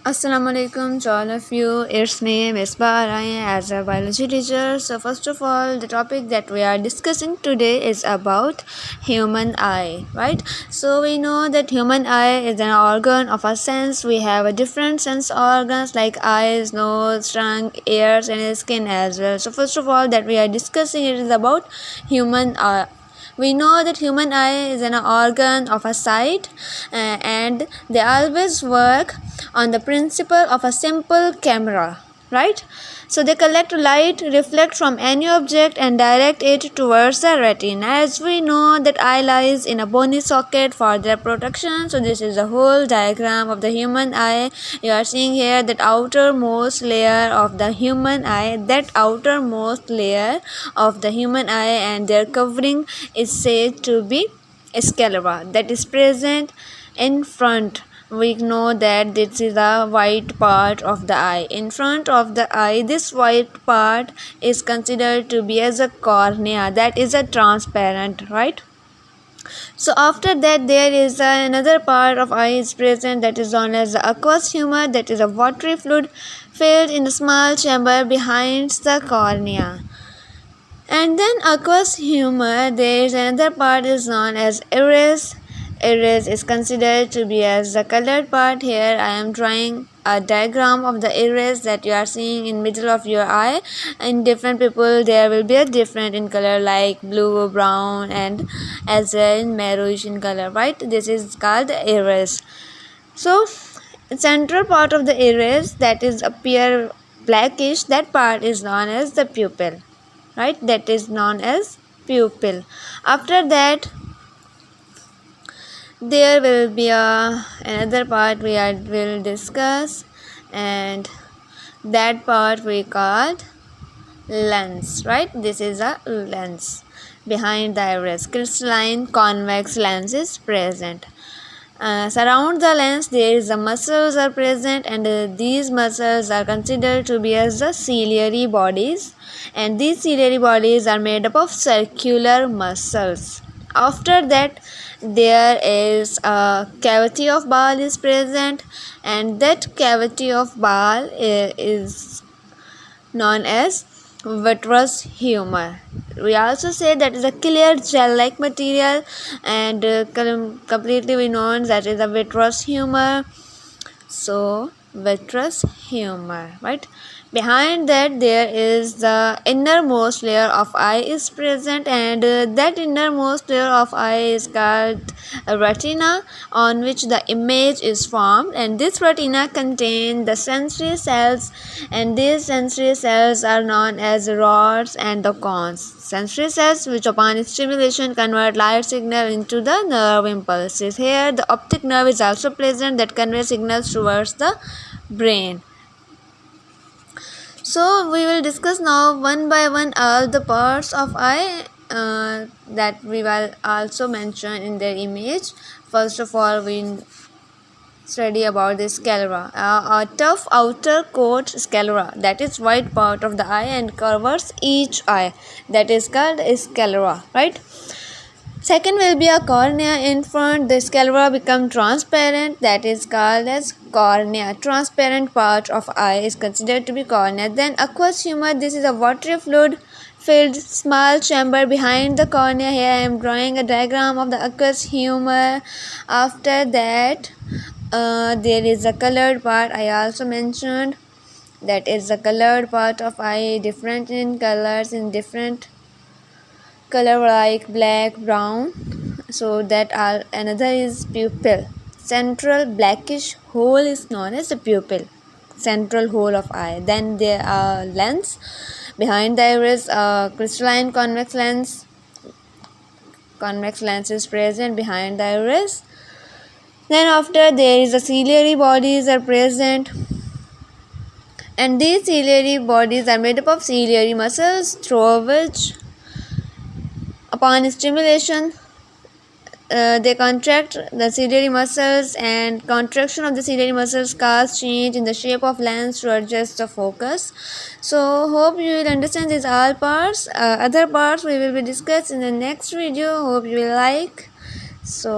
Assalamu alaikum to all of you. It's me, Miss Bahrain, as a biology teacher. So, first of all, the topic that we are discussing today is about human eye, right? So, we know that human eye is an organ of our sense. We have a different sense organs like eyes, nose, tongue, ears, and skin as well. So, first of all, that we are discussing it is about human eye. We know that human eye is an organ of a sight, and they always work on the principle of a simple camera, right? So they collect light, reflect from any object and direct it towards the retina. As we know that eye lies in a bony socket for their protection. So this is a whole diagram of the human eye. You are seeing here that outermost layer of the human eye, and their covering is said to be sclera that is present in front. We know that this is a white part of the eye. In front of the eye, this white part is considered to be as a cornea, that is a transparent, right? So after that, there is another part of eye is present, that is known as the aqueous humor, that is a watery fluid filled in a small chamber behind the cornea. And then aqueous humor, there is another part is known as iris. Iris is considered to be as the colored part. Here I am drawing a diagram of the iris that you are seeing in middle of your eye. In different people there will be a different in color, like blue, brown, and as well in maroonish in color, right? This is called the iris. So central part of the iris that is appear blackish, that part is known as the pupil, right? That is known as pupil. After that, there will be another part we will discuss, and that part we called lens, right? This is a lens. Behind the iris, crystalline convex lens is present. Surround the lens, there is the muscles are present, and these muscles are considered to be as the ciliary bodies, and these ciliary bodies are made up of circular muscles. After that, there is a cavity of ball is present, and that cavity of ball is known as vitreous humor. We also say that is a clear gel-like material, and completely we know that is a vitreous humor. So vitreous humor, right? Behind that, there is the innermost layer of eye is present, and that innermost layer of eye is called a retina, on which the image is formed, and this retina contains the sensory cells, and these sensory cells are known as rods and the cones. Sensory cells which upon stimulation convert light signal into the nerve impulses. Here the optic nerve is also present that conveys signals towards the brain. So we will discuss now one by one all the parts of eye that we will also mention in their image. First of all, we study about the sclera. A tough outer coat sclera, that is white part of the eye and covers each eye, that is called sclera, right? Second will be a cornea in front. The sclera become transparent, that is called as cornea. Transparent part of eye is considered to be cornea. Then aqueous humor, this is a watery fluid filled small chamber behind the cornea. Here I am drawing a diagram of the aqueous humor. After that, there is a colored part I also mentioned, that is the colored part of eye, different in colors, in different color like black, brown. So that are another is pupil. Central blackish hole is known as the pupil, central hole of eye. Then there are lens. Behind the iris, crystalline convex lens. Convex lens is present behind the iris. Then after, there is the ciliary bodies are present, and these ciliary bodies are made up of ciliary muscles through which upon stimulation they contract the ciliary muscles, and contraction of the ciliary muscles cause change in the shape of lens to adjust the focus. So hope you will understand these all parts. Other parts we will be discussed in the next video. Hope you will like. So